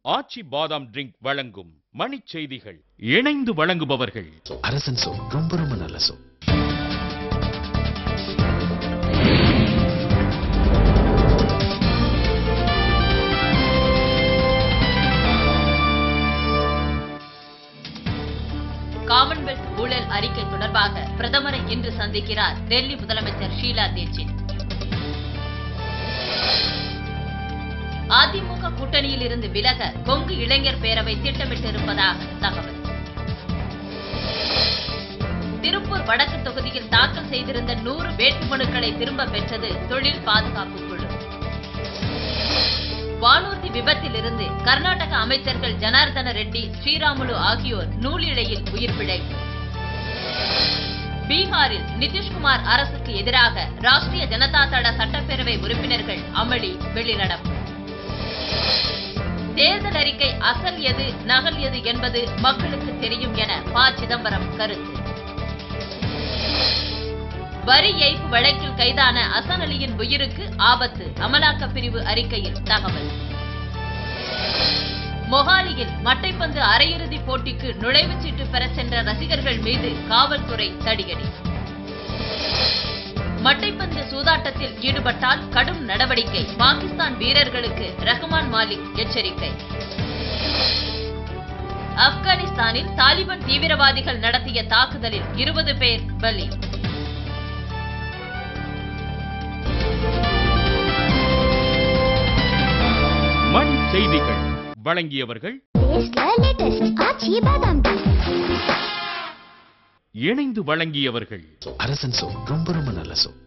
ஆச்சி பாதாம் ட்ரிங்க் வழங்கும் மணிச் செய்திகள். இணைந்து வழங்குபவர்கள் அரசன் சோப். ரொம்ப ரொம்ப நல்ல சோப். காமன்வெல்த் ஊழல் அறிக்கை தொடர்பாக பிரதமரை இன்று சந்திக்கிறார் டெல்லி முதலமைச்சர் ஷீலா தீட்சித். அதிமுக கூட்டணியில் இருந்து விலக கொங்கு இளைஞர் பேரவை திட்டமிட்டிருப்பதாக தகவல். திருப்பூர் வடக்கு தொகுதியில் தாக்கல் செய்திருந்த 100 வேட்புமனுக்களை திரும்ப பெற்றது தொழில் பாதுகாப்பு குழு. வானூர்தி விபத்திலிருந்து கர்நாடக அமைச்சர்கள் ஜனார்தன ரெட்டி, ஸ்ரீராமுலு ஆகியோர் நூலிழையில் உயிர் பிழைப்பு. பீகாரில் நிதிஷ்குமார் அரசுக்கு எதிராக ராஷ்டிரிய ஜனதா தள சட்டப்பேரவை உறுப்பினர்கள் அமளி, வெளிநடப்பு. தேர்தல் அறிக்கை அசல் எது நகல் எது என்பது மக்களுக்கு தெரியும் என ப. சிதம்பரம் கருத்து. வரி ஏய்ப்பு வழக்கில் கைதான அசன் அலியின் உயிருக்கு ஆபத்து, அமலாக்கப் பிரிவு அறிக்கையில் தகவல். மொஹாலியில் மட்டைப்பந்து அரையிறுதிப் போட்டிக்கு நுழைவுச் சீட்டு பெற சென்ற ரசிகர்கள் மீது காவல்துறை தடியடி. மட்டைப்பந்து சூதாட்டத்தில் ஈடுபட்டால் கடும் நடவடிக்கை, பாகிஸ்தான் வீரர்களுக்கு ரஹ்மான் மாலிக் எச்சரிக்கை. ஆப்கானிஸ்தானில் தாலிபான் தீவிரவாதிகள் நடத்திய தாக்குதலில் 20 பேர் பலி. மணிச் செய்திகள் வழங்கியவர்கள் இணைந்து வழங்கியவர்கள் அரசன் சோப். ரொம்ப ரொம்ப நல்ல சோப்.